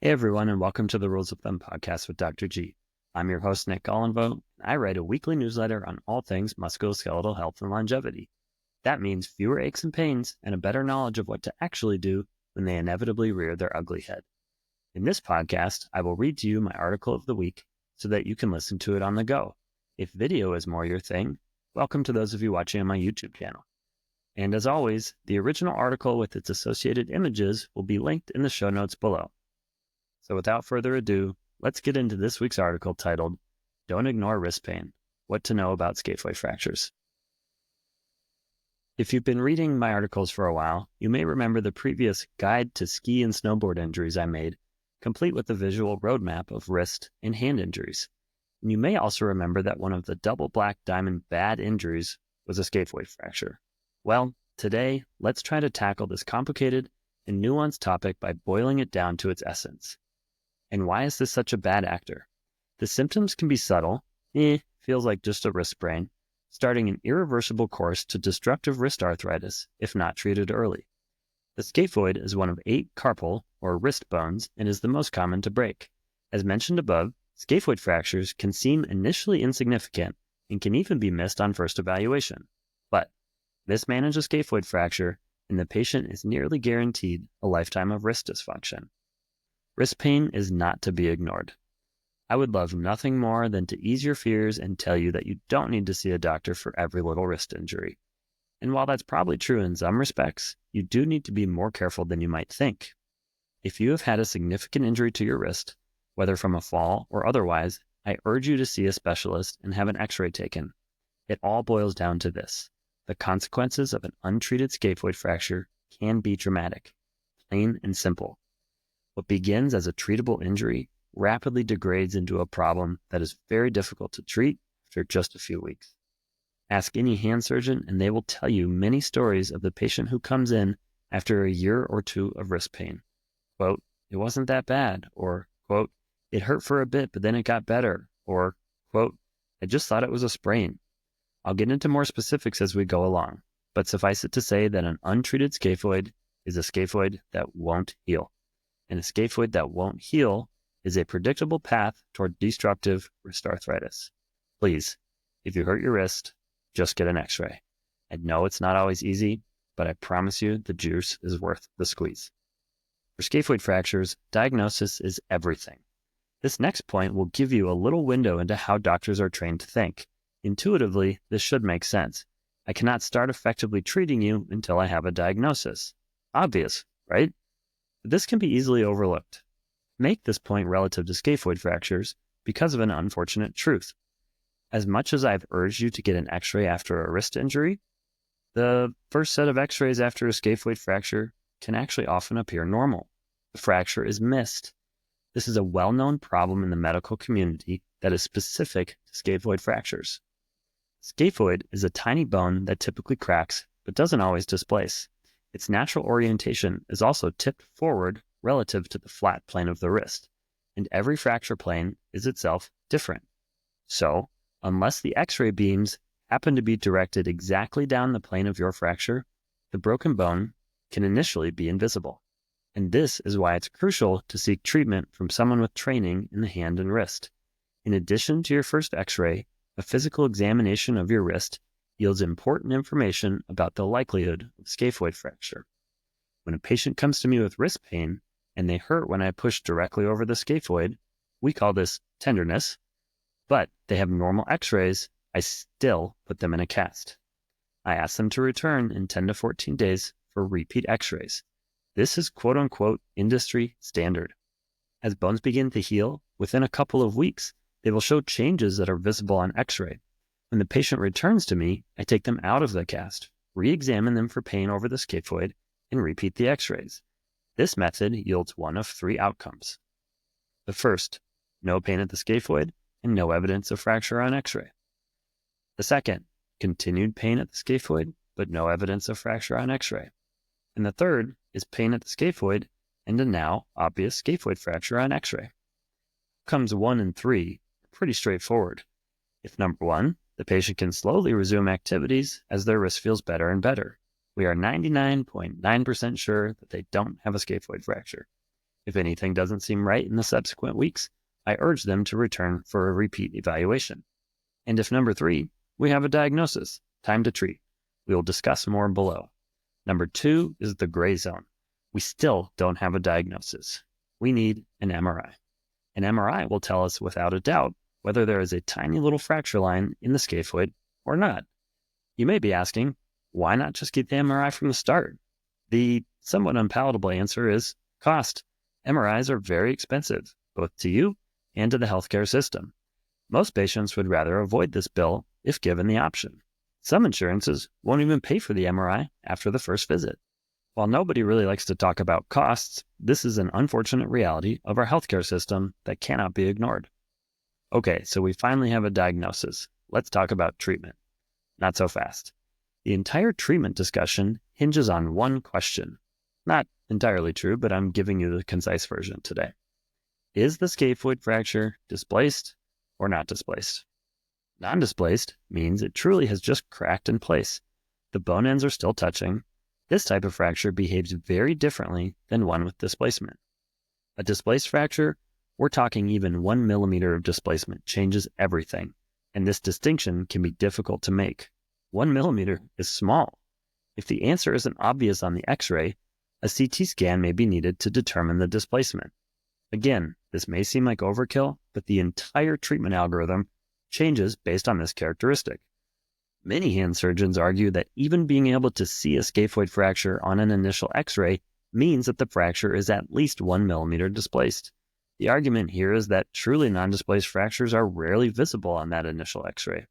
Hey everyone, and welcome to the Rules of Thumb podcast with Dr. G. I'm your host, Nick Golinvaux, and I write a weekly newsletter on all things musculoskeletal health and longevity. That means fewer aches and pains and a better knowledge of what to actually do when they inevitably rear their ugly head. In this podcast, I will read to you my article of the week so that you can listen to it on the go. If video is more your thing, welcome to those of you watching on my YouTube channel. And as always, the original article with its associated images will be linked in the show notes below. So without further ado, let's get into this week's article titled, Don't Ignore Wrist Pain, What to Know About Scaphoid Fractures. If you've been reading my articles for a while, you may remember the previous Guide to Ski and Snowboard Injuries I made, complete with a visual roadmap of wrist and hand injuries. And you may also remember that one of the double black diamond bad injuries was a scaphoid fracture. Well, today, let's try to tackle this complicated and nuanced topic by boiling it down to its essence. And why is this such a bad actor? The symptoms can be subtle, feels like just a wrist sprain, starting an irreversible course to destructive wrist arthritis if not treated early. The scaphoid is one of 8 carpal, or wrist bones, and is the most common to break. As mentioned above, scaphoid fractures can seem initially insignificant and can even be missed on first evaluation. But mismanage a scaphoid fracture, and the patient is nearly guaranteed a lifetime of wrist dysfunction. Wrist pain is not to be ignored. I would love nothing more than to ease your fears and tell you that you don't need to see a doctor for every little wrist injury. And while that's probably true in some respects, you do need to be more careful than you might think. If you have had a significant injury to your wrist, whether from a fall or otherwise, I urge you to see a specialist and have an x-ray taken. It all boils down to this. The consequences of an untreated scaphoid fracture can be dramatic, plain and simple. What begins as a treatable injury rapidly degrades into a problem that is very difficult to treat after just a few weeks. Ask any hand surgeon and they will tell you many stories of the patient who comes in after a year or two of wrist pain. Quote, it wasn't that bad, or quote, it hurt for a bit but then it got better, or quote, I just thought it was a sprain. I'll get into more specifics as we go along, but suffice it to say that an untreated scaphoid is a scaphoid that won't heal. And a scaphoid that won't heal is a predictable path toward destructive wrist arthritis. Please, if you hurt your wrist, just get an x-ray. I know it's not always easy, but I promise you the juice is worth the squeeze. For scaphoid fractures, diagnosis is everything. This next point will give you a little window into how doctors are trained to think. Intuitively, this should make sense. I cannot start effectively treating you until I have a diagnosis. Obvious, right? This can be easily overlooked. Make this point relative to scaphoid fractures because of an unfortunate truth. As much as I've urged you to get an x-ray after a wrist injury, the first set of x-rays after a scaphoid fracture can actually often appear normal. The fracture is missed. This is a well-known problem in the medical community that is specific to scaphoid fractures. Scaphoid is a tiny bone that typically cracks but doesn't always displace. Its natural orientation is also tipped forward relative to the flat plane of the wrist, and every fracture plane is itself different. So, unless the x-ray beams happen to be directed exactly down the plane of your fracture, the broken bone can initially be invisible. And this is why it's crucial to seek treatment from someone with training in the hand and wrist. In addition to your first x-ray, a physical examination of your wrist yields important information about the likelihood of scaphoid fracture. When a patient comes to me with wrist pain and they hurt when I push directly over the scaphoid, we call this tenderness, but they have normal x-rays, I still put them in a cast. I ask them to return in 10 to 14 days for repeat x-rays. This is quote-unquote industry standard. As bones begin to heal, within a couple of weeks, they will show changes that are visible on x-ray. When the patient returns to me, I take them out of the cast, re-examine them for pain over the scaphoid, and repeat the x-rays. This method yields one of 3 outcomes. The first, no pain at the scaphoid and no evidence of fracture on x-ray. The second, continued pain at the scaphoid, but no evidence of fracture on x-ray. And the third is pain at the scaphoid and a now obvious scaphoid fracture on x-ray. Outcomes 1 and 3 are pretty straightforward. If number 1, the patient can slowly resume activities as their wrist feels better and better, we are 99.9% sure that they don't have a scaphoid fracture. If anything doesn't seem right in the subsequent weeks, I urge them to return for a repeat evaluation. And if number 3, we have a diagnosis, time to treat. We will discuss more below. Number 2 is the gray zone. We still don't have a diagnosis. We need an MRI. An MRI will tell us without a doubt whether there is a tiny little fracture line in the scaphoid or not. You may be asking, why not just get the MRI from the start? The somewhat unpalatable answer is cost. MRIs are very expensive, both to you and to the healthcare system. Most patients would rather avoid this bill if given the option. Some insurances won't even pay for the MRI after the first visit. While nobody really likes to talk about costs, this is an unfortunate reality of our healthcare system that cannot be ignored. Okay, so we finally have a diagnosis. Let's talk about treatment. Not so fast. The entire treatment discussion hinges on one question. Not entirely true, but I'm giving you the concise version today. Is the scaphoid fracture displaced or not displaced? Non-displaced means it truly has just cracked in place. The bone ends are still touching. This type of fracture behaves very differently than one with displacement. A displaced fracture, we're talking even 1 millimeter of displacement changes everything, and this distinction can be difficult to make. 1 millimeter is small. If the answer isn't obvious on the X-ray, a CT scan may be needed to determine the displacement. Again, this may seem like overkill, but the entire treatment algorithm changes based on this characteristic. Many hand surgeons argue that even being able to see a scaphoid fracture on an initial X-ray means that the fracture is at least 1 millimeter displaced. The argument here is that truly non-displaced fractures are rarely visible on that initial X-ray.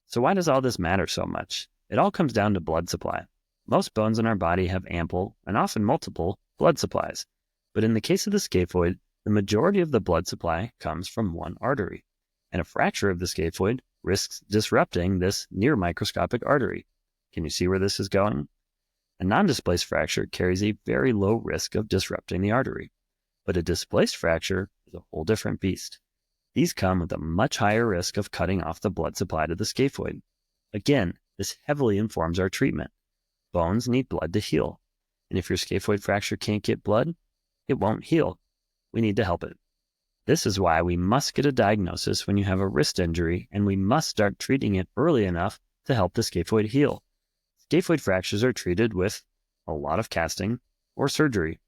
So why does all this matter so much? It all comes down to blood supply. Most bones in our body have ample, and often multiple, blood supplies. But in the case of the scaphoid, the majority of the blood supply comes from one artery. And a fracture of the scaphoid risks disrupting this near microscopic artery. Can you see where this is going? A non-displaced fracture carries a very low risk of disrupting the artery. But a displaced fracture is a whole different beast. These come with a much higher risk of cutting off the blood supply to the scaphoid. Again, this heavily informs our treatment. Bones need blood to heal. And if your scaphoid fracture can't get blood, it won't heal. We need to help it. This is why we must get a diagnosis when you have a wrist injury, and we must start treating it early enough to help the scaphoid heal. Scaphoid fractures are treated with a lot of casting or surgery.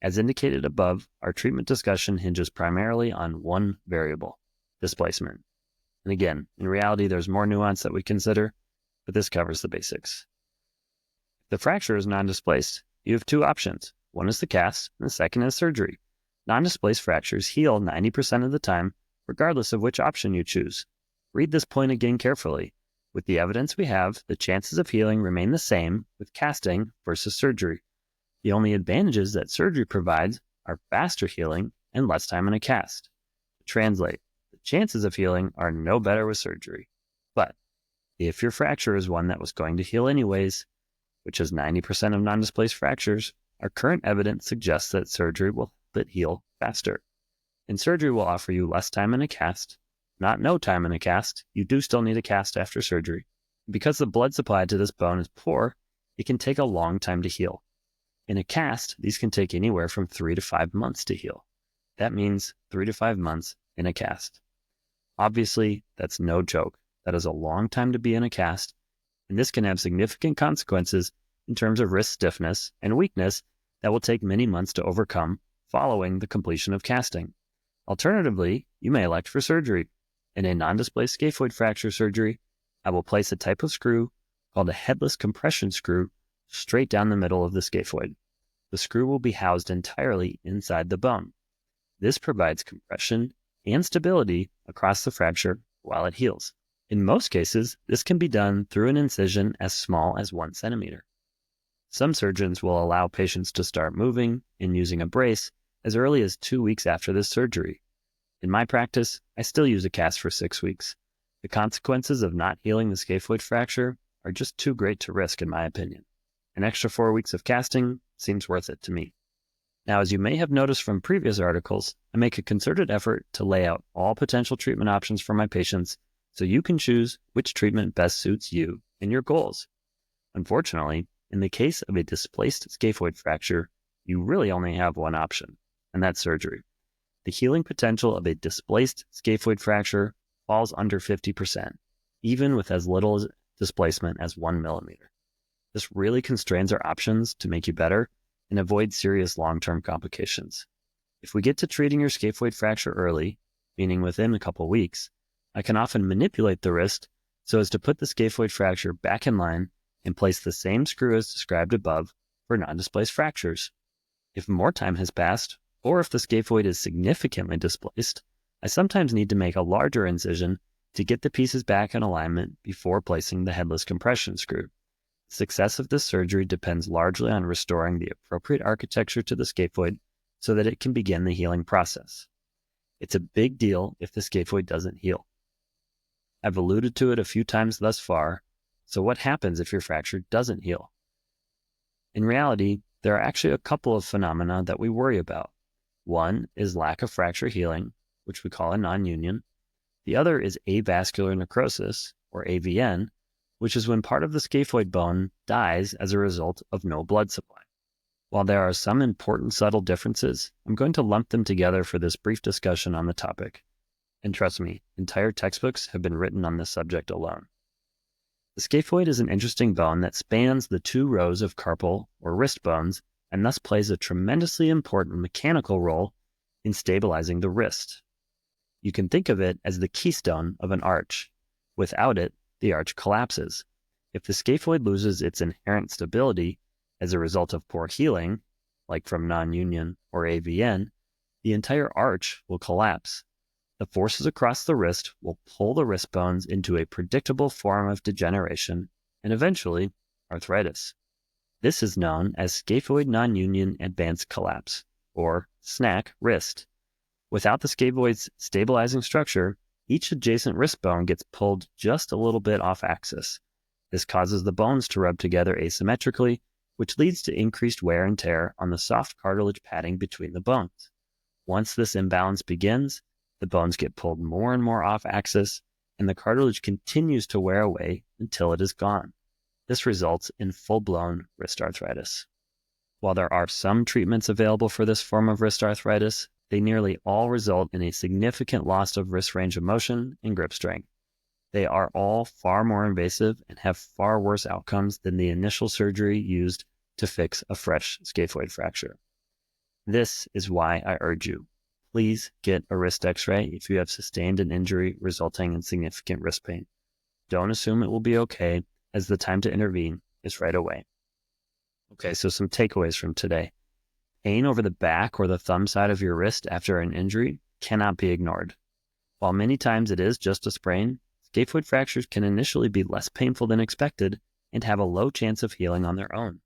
As indicated above, our treatment discussion hinges primarily on one variable, displacement. And again, in reality, there's more nuance that we consider, but this covers the basics. If the fracture is non-displaced, you have 2 options. One is the cast, and the second is surgery. Non-displaced fractures heal 90% of the time, regardless of which option you choose. Read this point again carefully. With the evidence we have, the chances of healing remain the same with casting versus surgery. The only advantages that surgery provides are faster healing and less time in a cast. To translate, the chances of healing are no better with surgery. But if your fracture is one that was going to heal anyways, which is 90% of non-displaced fractures, our current evidence suggests that surgery will help it heal faster. And surgery will offer you less time in a cast, not no time in a cast. You do still need a cast after surgery. Because the blood supply to this bone is poor, it can take a long time to heal. In a cast, these can take anywhere from 3 to 5 months to heal. That means 3 to 5 months in a cast. Obviously, that's no joke. That is a long time to be in a cast, and this can have significant consequences in terms of wrist stiffness and weakness that will take many months to overcome following the completion of casting. Alternatively, you may elect for surgery. In a non-displaced scaphoid fracture surgery, I will place a type of screw called a headless compression screw straight down the middle of the scaphoid. The screw will be housed entirely inside the bone. This provides compression and stability across the fracture while it heals. In most cases, this can be done through an incision as small as 1 centimeter. Some surgeons will allow patients to start moving and using a brace as early as 2 weeks after this surgery. In my practice, I still use a cast for 6 weeks. The consequences of not healing the scaphoid fracture are just too great to risk, in my opinion. An extra 4 weeks of casting seems worth it to me. Now, as you may have noticed from previous articles, I make a concerted effort to lay out all potential treatment options for my patients so you can choose which treatment best suits you and your goals. Unfortunately, in the case of a displaced scaphoid fracture, you really only have one option. and that's surgery. The healing potential of a displaced scaphoid fracture falls under 50%, even with as little displacement as 1 millimeter. This really constrains our options to make you better and avoid serious long-term complications. If we get to treating your scaphoid fracture early, meaning within a couple weeks, I can often manipulate the wrist so as to put the scaphoid fracture back in line and place the same screw as described above for non-displaced fractures. If more time has passed, or if the scaphoid is significantly displaced, I sometimes need to make a larger incision to get the pieces back in alignment before placing the headless compression screw. The success of this surgery depends largely on restoring the appropriate architecture to the scaphoid so that it can begin the healing process. It's a big deal if the scaphoid doesn't heal. I've alluded to it a few times thus far, so what happens if your fracture doesn't heal? In reality, there are actually a couple of phenomena that we worry about. One is lack of fracture healing, which we call a non-union. The other is avascular necrosis, or AVN, which is when part of the scaphoid bone dies as a result of no blood supply. While there are some important subtle differences, I'm going to lump them together for this brief discussion on the topic. And trust me, entire textbooks have been written on this subject alone. The scaphoid is an interesting bone that spans the 2 rows of carpal or wrist bones and thus plays a tremendously important mechanical role in stabilizing the wrist. You can think of it as the keystone of an arch. Without it, the arch collapses. If the scaphoid loses its inherent stability as a result of poor healing, like from non-union or AVN, the entire arch will collapse. The forces across the wrist will pull the wrist bones into a predictable form of degeneration and eventually arthritis. This is known as scaphoid non-union advanced collapse, or SNAC wrist. Without the scaphoid's stabilizing structure, each adjacent wrist bone gets pulled just a little bit off axis. This causes the bones to rub together asymmetrically, which leads to increased wear and tear on the soft cartilage padding between the bones. Once this imbalance begins, the bones get pulled more and more off axis, and the cartilage continues to wear away until it is gone. This results in full-blown wrist arthritis. While there are some treatments available for this form of wrist arthritis, they nearly all result in a significant loss of wrist range of motion and grip strength. They are all far more invasive and have far worse outcomes than the initial surgery used to fix a fresh scaphoid fracture. This is why I urge you, please get a wrist x-ray if you have sustained an injury resulting in significant wrist pain. Don't assume it will be okay, as the time to intervene is right away. Okay, so some takeaways from today. Pain over the back or the thumb side of your wrist after an injury cannot be ignored. While many times it is just a sprain, scaphoid fractures can initially be less painful than expected and have a low chance of healing on their own.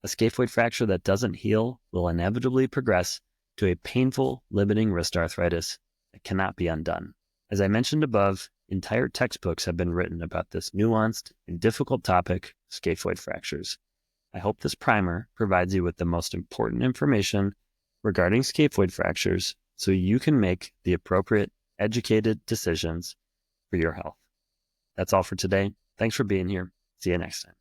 A scaphoid fracture that doesn't heal will inevitably progress to a painful, limiting wrist arthritis that cannot be undone. As I mentioned above, entire textbooks have been written about this nuanced and difficult topic, scaphoid fractures. I hope this primer provides you with the most important information regarding scaphoid fractures so you can make the appropriate, educated decisions for your health. That's all for today. Thanks for being here. See you next time.